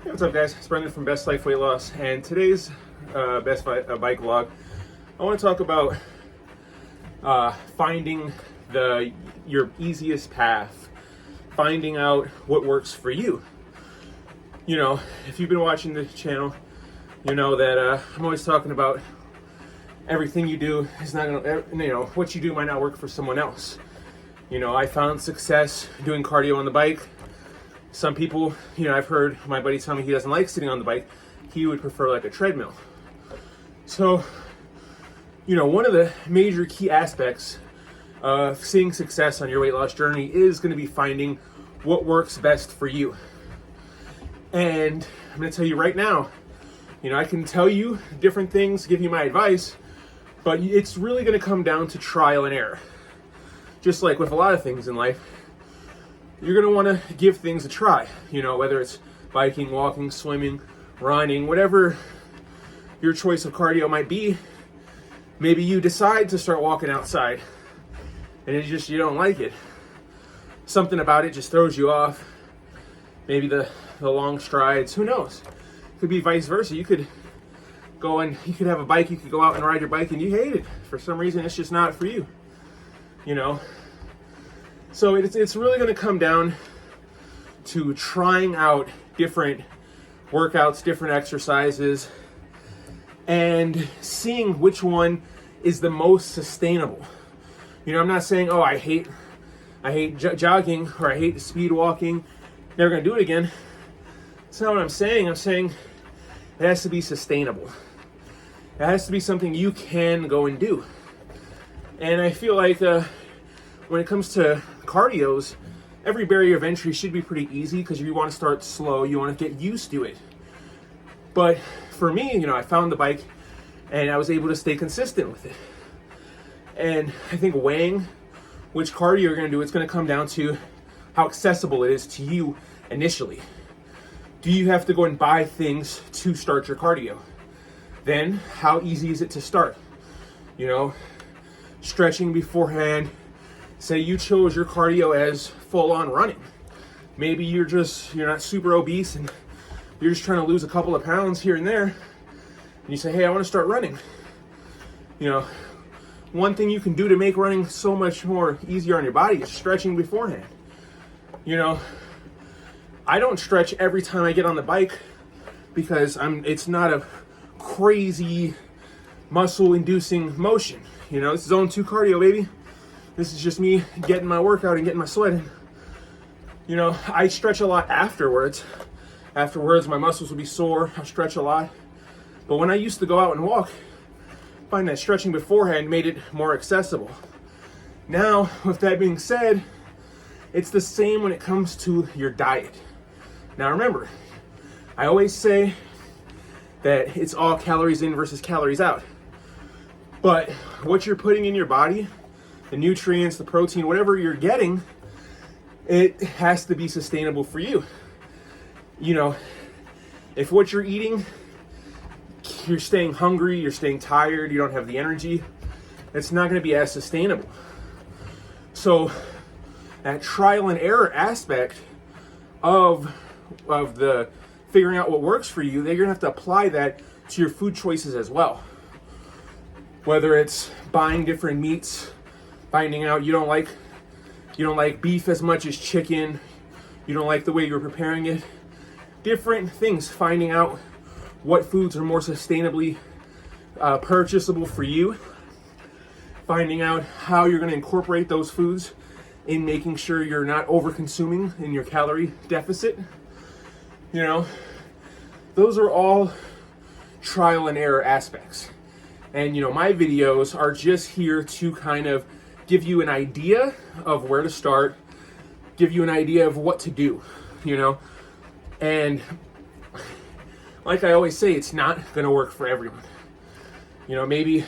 Hey, what's up, guys? It's Brendan from Best Life Weight Loss, and today's bike vlog, I want to talk about finding your easiest path, finding out what works for you. You know, if you've been watching the channel, you know that I'm always talking about everything you do is not gonna, you know, what you do might not work for someone else. You know, I found success doing cardio on the bike. Some people, you know, I've heard my buddy tell me he doesn't like sitting on the bike. He would prefer like a treadmill. So, you know, one of the major key aspects of seeing success on your weight loss journey is going to be finding what works best for you. And I'm going to tell you right now, you know, I can tell you different things, give you my advice, but it's really going to come down to trial and error. Just like with a lot of things in life, you're going to want to give things a try, you know, whether it's biking, walking, swimming, running, whatever your choice of cardio might be. Maybe you decide to start walking outside and you don't like it. Something about it just throws you off. Maybe the long strides, who knows? It could be vice versa. You could have a bike, you could go out and ride your bike and you hate it. For some reason, it's just not for you, you know? So it's really going to come down to trying out different workouts, different exercises, and seeing which one is the most sustainable. You know, I'm not saying, oh, I hate jogging or I hate speed walking, never going to do it again. That's not what I'm saying. I'm saying it has to be sustainable. It has to be something you can go and do. And I feel like when it comes to cardios, every barrier of entry should be pretty easy because you want to start slow, you want to get used to it. But for me, you know, I found the bike and I was able to stay consistent with it. And I think weighing which cardio you're going to do, it's going to come down to how accessible it is to you initially. Do you have to go and buy things to start your cardio? Then how easy is it to start? You know, stretching beforehand. Say you chose your cardio as full-on running. Maybe you're not super obese and you're just trying to lose a couple of pounds here and there. And you say, hey, I want to start running. You know, one thing you can do to make running so much more easier on your body is stretching beforehand. You know, I don't stretch every time I get on the bike because it's not a crazy muscle-inducing motion. You know, this is zone 2 cardio, baby. This is just me getting my workout and getting my sweat in. You know, I stretch a lot afterwards. Afterwards, my muscles will be sore. I stretch a lot. But when I used to go out and walk, I find that stretching beforehand made it more accessible. Now, with that being said, it's the same when it comes to your diet. Now remember, I always say that it's all calories in versus calories out. But what you're putting in your body, the nutrients, the protein, whatever you're getting, it has to be sustainable for you. You know, if what you're eating, you're staying hungry, you're staying tired, you don't have the energy, it's not going to be as sustainable. So that trial and error aspect of the figuring out what works for you, then you're going to have to apply that to your food choices as well. Whether it's buying different meats, finding out you don't like beef as much as chicken, you don't like the way you're preparing it, different things, finding out what foods are more sustainably purchasable for you, finding out how you're going to incorporate those foods in making sure you're not over consuming in your calorie deficit. You know, those are all trial and error aspects. And you know, my videos are just here to kind of give you an idea of where to start, give you an idea of what to do, you know? And like I always say, it's not gonna work for everyone. You know, maybe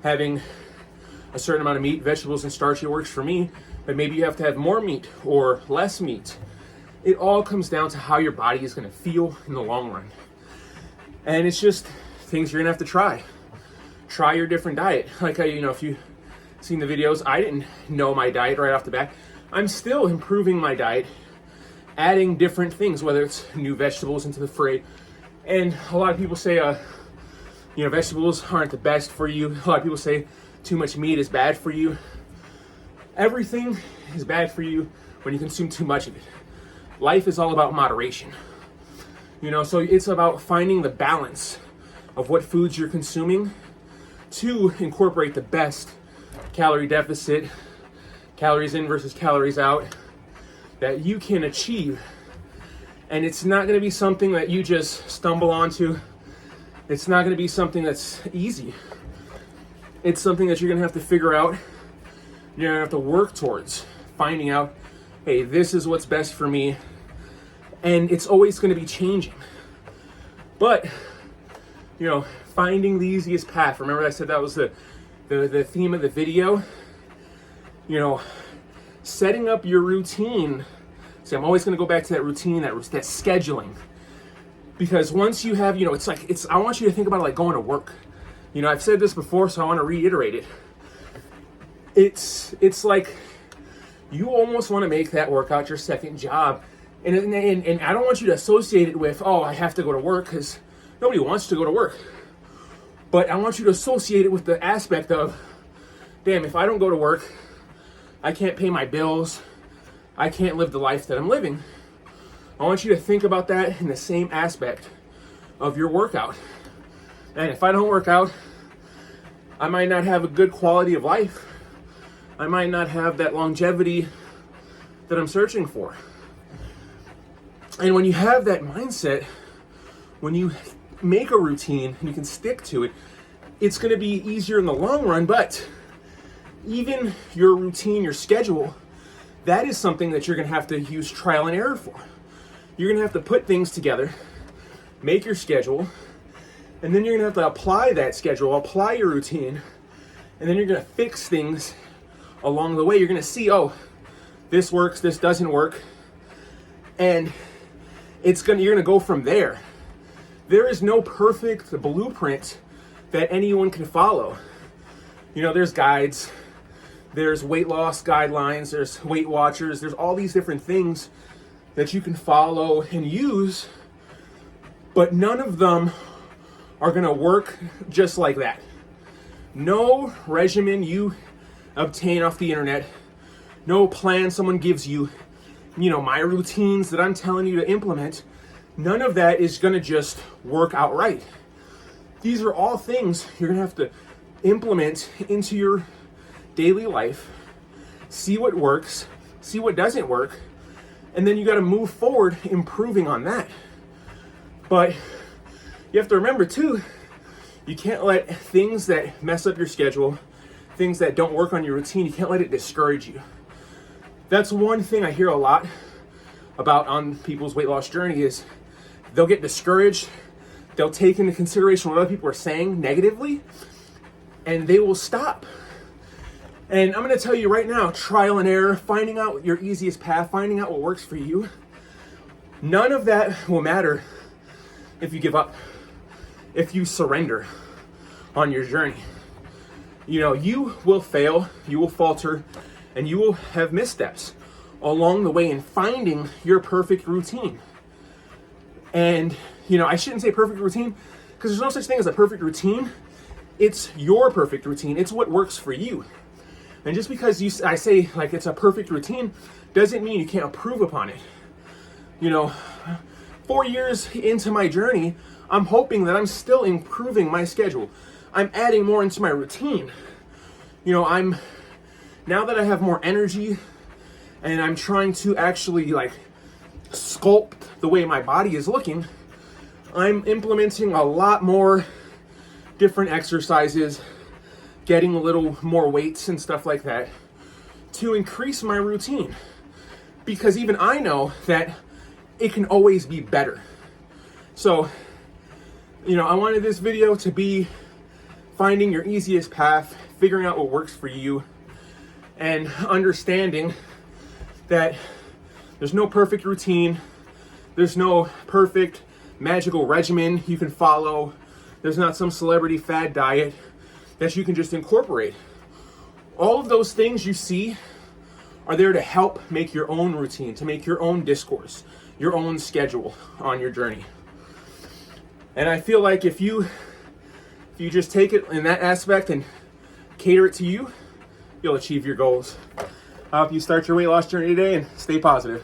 having a certain amount of meat, vegetables, and starch, it works for me, but maybe you have to have more meat or less meat. It all comes down to how your body is gonna feel in the long run. And it's just things you're gonna have to try. Try your different diet. Like, if you seen the videos, I didn't know my diet right off the bat. I'm still improving my diet adding different things, whether it's new vegetables into the fray. And a lot of people say, vegetables aren't the best for you. A lot of people say too much meat is bad for you. Everything is bad for you when you consume too much of it. Life is all about moderation. So it's about finding the balance of what foods you're consuming to incorporate the best calorie deficit, calories in versus calories out, that you can achieve. And it's not going to be something that you just stumble onto. It's not going to be something that's easy. It's something that you're going to have to figure out. You're going to have to work towards finding out, hey, this is what's best for me. And it's always going to be changing. But, finding the easiest path. Remember I said that was the theme of the video? Setting up your routine. See, I'm always going to go back to that routine, that scheduling. Because once you have, I want you to think about it like going to work. I've said this before, so I want to reiterate it. It's like you almost want to make that workout your second job. And I don't want you to associate it with, oh, I have to go to work, because nobody wants to go to work. But I want you to associate it with the aspect of, damn, if I don't go to work, I can't pay my bills. I can't live the life that I'm living. I want you to think about that in the same aspect of your workout. And if I don't work out, I might not have a good quality of life. I might not have that longevity that I'm searching for. And when you have that mindset, when you make a routine and you can stick to it, it's going to be easier in the long run. But even your routine, your schedule, that is something that you're going to have to use trial and error for. You're going to have to put things together, make your schedule, and then you're going to have to apply that schedule, apply your routine, and then you're going to fix things along the way. You're going to see, oh, this works, this doesn't work, and you're going to go from there. There is no perfect blueprint that anyone can follow. There's guides, there's weight loss guidelines, there's Weight Watchers, there's all these different things that you can follow and use, but none of them are going to work just like that. No regimen you obtain off the internet, no plan someone gives you, my routines that I'm telling you to implement, none of that is going to just work out right. These are all things you're going to have to implement into your daily life, see what works, see what doesn't work, and then you got to move forward improving on that. But you have to remember too, you can't let things that mess up your schedule, things that don't work on your routine, you can't let it discourage you. That's one thing I hear a lot about on people's weight loss journey is they'll get discouraged, they'll take into consideration what other people are saying negatively, and they will stop. And I'm going to tell you right now, trial and error, finding out your easiest path, finding out what works for you, none of that will matter if you give up, if you surrender on your journey. You will fail, you will falter, and you will have missteps along the way in finding your perfect routine. And, I shouldn't say perfect routine because there's no such thing as a perfect routine. It's your perfect routine. It's what works for you. And just because I say like it's a perfect routine doesn't mean you can't improve upon it. 4 years into my journey, I'm hoping that I'm still improving my schedule. I'm adding more into my routine. Now that I have more energy and I'm trying to actually sculpt the way my body is looking, I'm implementing a lot more different exercises, getting a little more weights and stuff like that to increase my routine. Because even I know that it can always be better. So, I wanted this video to be finding your easiest path, figuring out what works for you, and understanding that there's no perfect routine, there's no perfect magical regimen you can follow, there's not some celebrity fad diet that you can just incorporate. All of those things you see are there to help make your own routine, to make your own discourse, your own schedule on your journey. And I feel like if you just take it in that aspect and cater it to you, you'll achieve your goals. I hope you start your weight loss journey today and stay positive.